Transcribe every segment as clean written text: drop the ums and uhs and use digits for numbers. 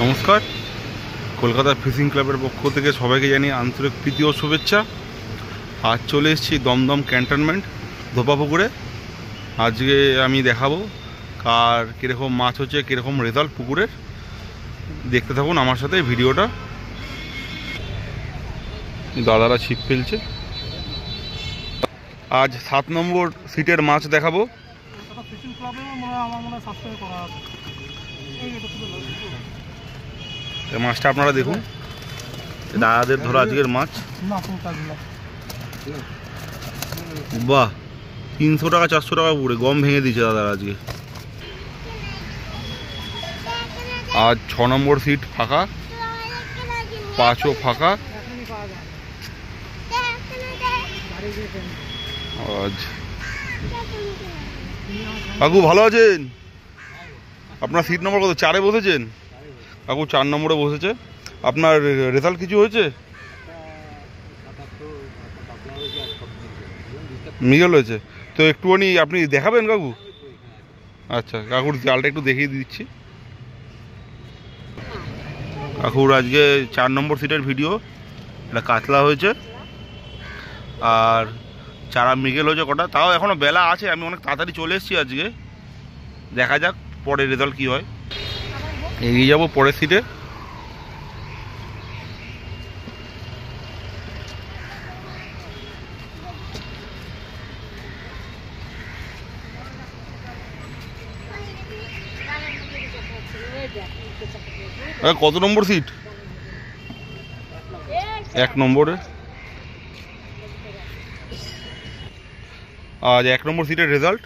নমস্কার। কলকাতা ফিশিং ক্লাবের পক্ষ থেকে সবাইকে জানিয়ে আন্তরিক প্রীতি ও শুভেচ্ছা। আজ চলে এসেছি দমদম ক্যান্টনমেন্ট ধোপাপুকুরে। আজকে আমি দেখাবো কার কীরকম মাছ হচ্ছে, কীরকম রেজাল্ট পুকুরের। দেখতে থাকুন আমার সাথে ভিডিওটা। দাদারা ছিপ ফেলছে। আজ 7 নম্বর সিটের মাছ দেখাবো। মাছটা আপনারা দেখুন, দাদাদের ধরা আজকের মাছ। বাহ, 300 টাকা 400 টাকা পুরে গম ভেঙে দিয়েছে দাদারা আজকে। আজ 6 নম্বর সিট ফাঁকা, 5ও ফাঁকা। আজ কাকু ভালো আছেন? আপনার সিট নম্বর কত? 4-এ বসেছেন? কাকু 4 নম্বরে বসেছে। আপনার রেজাল্ট কিছু হয়েছে? মিগেল হয়েছে তো একটুখানি আপনি দেখাবেন কাকু? আচ্ছা, কাকুর জালটা একটু দেখিয়ে দিচ্ছি। কাকুর আজকে 4 নম্বর সিটের ভিডিও। এটা কাতলা হয়েছে আর চারা মিগেল হয়েছে কটা। তাও এখনও বেলা আছে, আমি অনেক তাড়াতাড়ি চলে এসেছি আজকে। দেখা যাক পরে রেজাল্ট কি হয়। এগিয়ে যাবো পরের সিটে। কত নম্বর সিট? 1 নম্বরে। আজ 1 নম্বর সিটের রেজাল্ট।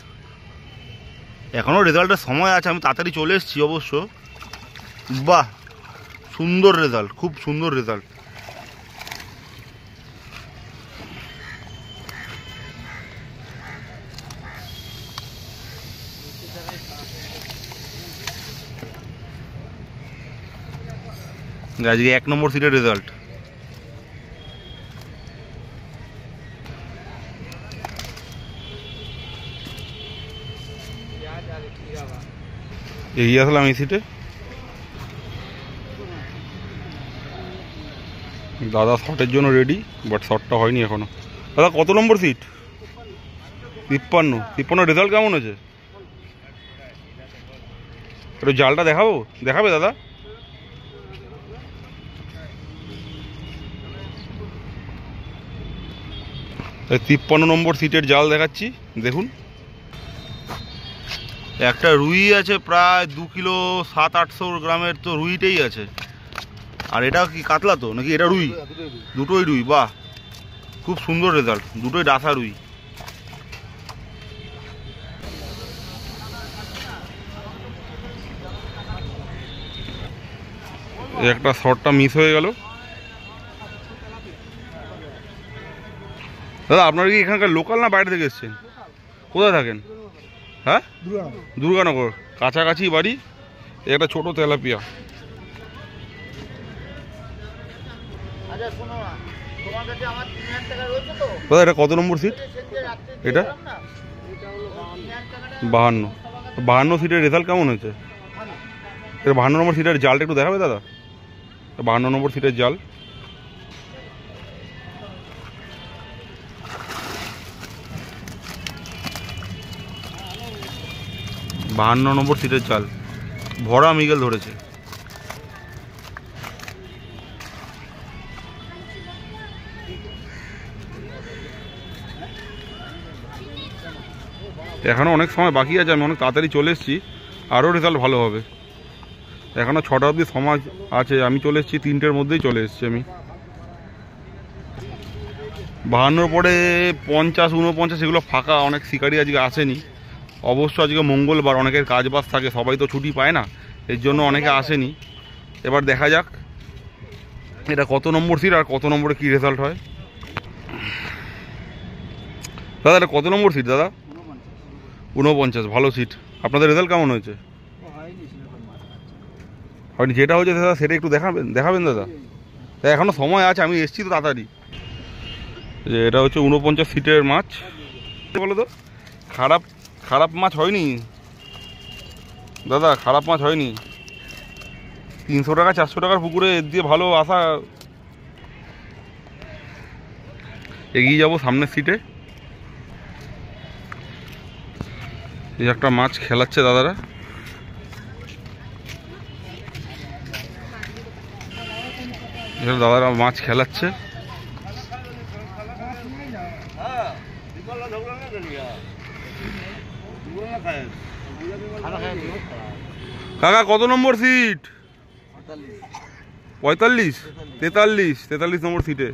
এখনও রেজাল্টের সময় আছে, আমি তাড়াতাড়ি চলে এসেছি অবশ্য। বাহ, সুন্দর রেজাল্ট, খুব সুন্দর রেজাল্ট। আজকে 1 নম্বর সিটের রেজাল্ট। এগিয়ে আসলাম এই সিটে। দাদা শটের জন্য রেডি, বাট শটটা হয়নি এখনো। দাদা কত নম্বর সিট? 53 রেজাল্ট কেমন হয়েছে? একটু জালটা দেখাবে দাদা? এই 53 নম্বর সিটের জাল দেখাচ্ছি, দেখুন। একটা রুই আছে প্রায় 2 কিলো 700-800 গ্রামের, তো রুইটাই আছে। আর এটা কি কাতলা তো নাকি? এটা রুই, দুটোই রুই। বাহ, খুব সুন্দর রেজাল্ট, দুটোই ডাসা রুই। একটা শটটা মিস হয়ে গেল। দাদা আপনারা কি এখানকার লোকাল না বাইরে থেকে এসছেন? কোথায় থাকেন? হ্যাঁ, দুর্গানগর। কাছাকাছি বাড়ি। একটা ছোট তেলাপিয়া। দাদা এটা কত নম্বর সিট? এটা 52 সিটের রেজাল্ট কেমন হয়েছে? এটা 52 নম্বর সিটের জালটা একটু দেখাবে দাদা? 52 নম্বর সিটের জাল। বাহান্ন নম্বর সিটের জাল, ভরা মিগেল ধরেছে। এখনো অনেক সময় বাকি আছে, আমি অনেক তাড়াতাড়ি চলে এসেছি। আরও রেজাল্ট ভালো হবে। এখনো 6টা অবধি সময় আছে, আমি চলে এসেছি 3টের মধ্যেই চলে এসেছি আমি। 52 পরে 50, 49 এগুলো ফাঁকা। অনেক শিকারি আজকে আসেনি। অবশ্য আজকে মঙ্গলবার, অনেকের কাজ বাজ থাকে, সবাই তো ছুটি পায় না, এর জন্য অনেকে আসেনি। এবার দেখা যাক এটা কত নম্বর সিট আর কত নম্বরে কি রেজাল্ট হয়। দাদা এটা কত নম্বর সিট দাদা? 49, ভালো সিট। আপনাদের রেজাল্ট কেমন হয়েছে? হয়নি। যেটা হয়েছে দাদা সেটা একটু দেখাবেন দাদা? এখনও সময় আছে, আমি এসেছি তো তাড়াতাড়ি। যে এটা হচ্ছে 49 সিটের মাছ। বলো তো, খারাপ মাছ হয়নি দাদা? খারাপ মাছ হয়নি। 300 টাকা 400 টাকার পুকুরে এর দিয়ে ভালো আসা। এগিয়ে যাব সামনের সিটে। এই একটা মাছ খেলাচ্ছে দাদারা। দাদারা মাছ খেলাচ্ছে। কাকা কত নম্বর সিট? 45 43 নম্বর সিটে।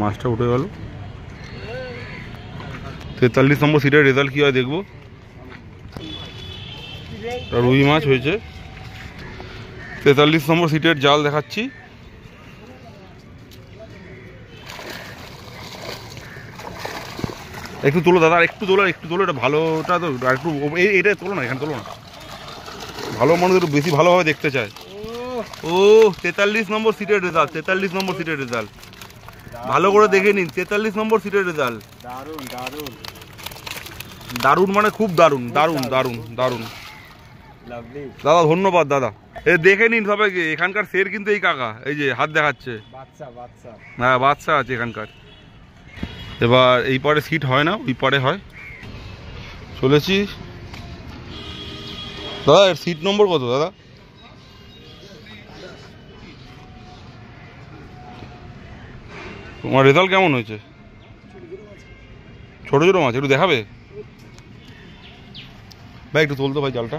মাছটা উঠে গেল। 43 নম্বর সিটের রেজাল্ট কি হয় দেখবো। রুই মাছ হয়েছে। 43 নম্বর সিটের জাল দেখাচ্ছি। একটু তোলো দাদা, একটু তোলো এটা ভালোটা তো একটু, এটা তোলো না, এখানে তোলো না। ভালো মানুষ একটু বেশি ভালোভাবে দেখতে চায়। ও 43 নম্বর সিটের রেজাল্ট, 43 নম্বর সিটের রেজাল্ট ভালো করে দেখে নিন। 43 নম্বর সিটের রেজাল্ট। দারুণ দারুণ দারুণ, মানে খুব দারুণ দারুণ দারুণ দারুণ। দাদা ধন্যবাদ দাদা। এ দেখে নিন সবাইকে, এখানকার শের কিন্তু এই কাকা, এই যে হাত দেখাচ্ছে। হ্যাঁ বাচ্চা আছে এখানকার। এবার এই পারে সিট হয় না, ওই পারে হয়। চলেছি দাদা। এর সিট নম্বর কত দাদা? তোমার রেজাল্ট কেমন হয়েছে? ছোট ছোট মাছ একটু দেখাবে ভাই, একটু তুলতো ভাই জালটা।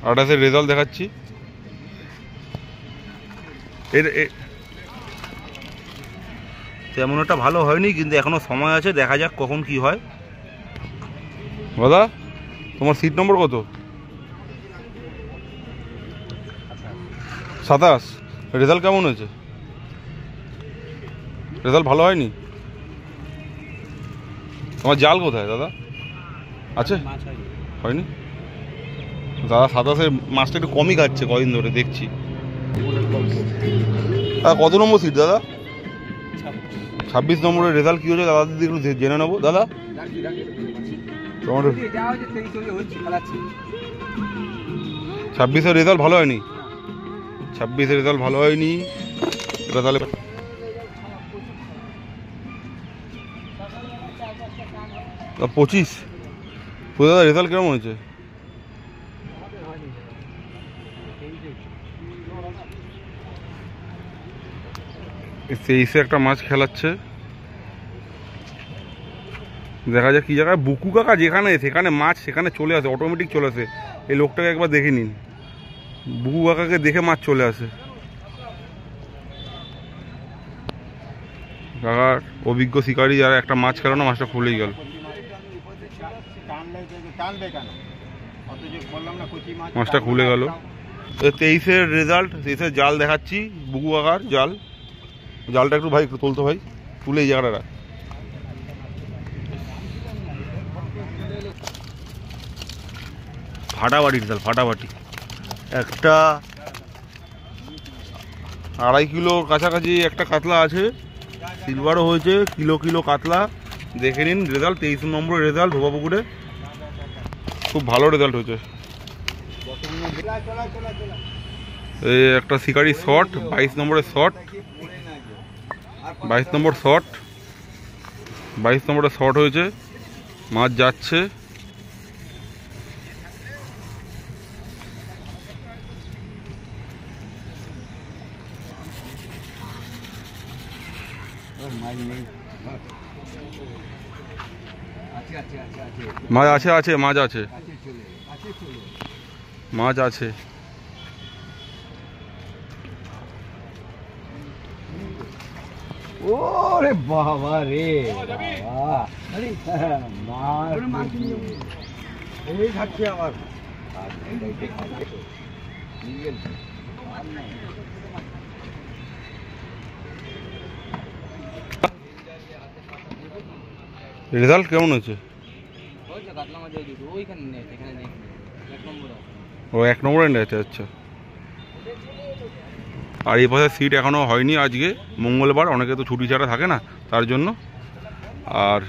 28-এর রেজাল্ট দেখাচ্ছি। এর তেমন একটা ভালো হয়নি, কিন্তু এখনো সময় আছে, দেখা যাক কখন কি হয়। দাদা তোমার সিট নম্বর কত? 27। রেজাল্ট কেমন হয়েছে? রেজাল্ট ভালো হয়নি? তোমার জাল কোথায় দাদা? আছে? হয়নি দাদা। 27-এর মাছটা একটু কমই খাচ্ছে কদিন ধরে দেখছি। কত নম্বর সিট দাদা? 26 নম্বরের রেজাল্ট কি হয়েছে দাদা দিদি একটু জেনে নেবো। দাদা তোমার 26-এর রেজাল্ট ভালো হয়নি? 26-এর রেজাল্ট ভালো হয়নি। এটা তাহলে 25 দাদা রেজাল্ট কেমন হয়েছে? 23-এ একটা মাছ খেলাচ্ছে, দেখা যাক কি জায়গায়। বুকু কাকা যেখানে সেখানে মাছ সেখানে চলে আসে, অটোমেটিক চলে আসে। এই লোকটাকে একবার দেখে নিন, বুকু কাকাকে দেখে মাছ চলে আসে। কাকার অভিজ্ঞ শিকারী যারা একটা মাছ খেলানো, মাছটা খুলেই গেল। মাছটা খুলে গেল। 23-এর রেজাল্ট, 23-এর জাল দেখাচ্ছি। বুকু কাকার জাল। জালটা একটু ভাই একটু তুলতো ভাই, তুলে এই জায়গাটা। ফাটাফাটির জাল, ফাটাফাটি। একটা 2.5 কিলোর কাছাকাছি একটা কাতলা আছে, সিলভারও হয়েছে। কিলো কাতলা দেখে নিন। রেজাল্ট 23 নম্বরের রেজাল্ট ধোবাপুকুরে, খুব ভালো রেজাল্ট হয়েছে। এই একটা শিকারি শট, 22 নম্বরের শট, 22 নম্বর শট, 22 নম্বরের শট হয়েছে। মাছ যাচ্ছে। মাছ আছে, মাছ আছে, মাছ আছে। ওরে বাবা রে বাবা, আরে মাছ এই খাচ্ছে আমার। রেজাল্ট কেমন হয়েছে? ও 1 নম্বরে নেছে। আচ্ছা, আর এই পাশে সিট এখনও হয়নি, আজকে মঙ্গলবার, অনেকে তো ছুটি ছাড়া থাকে না তার জন্য। আর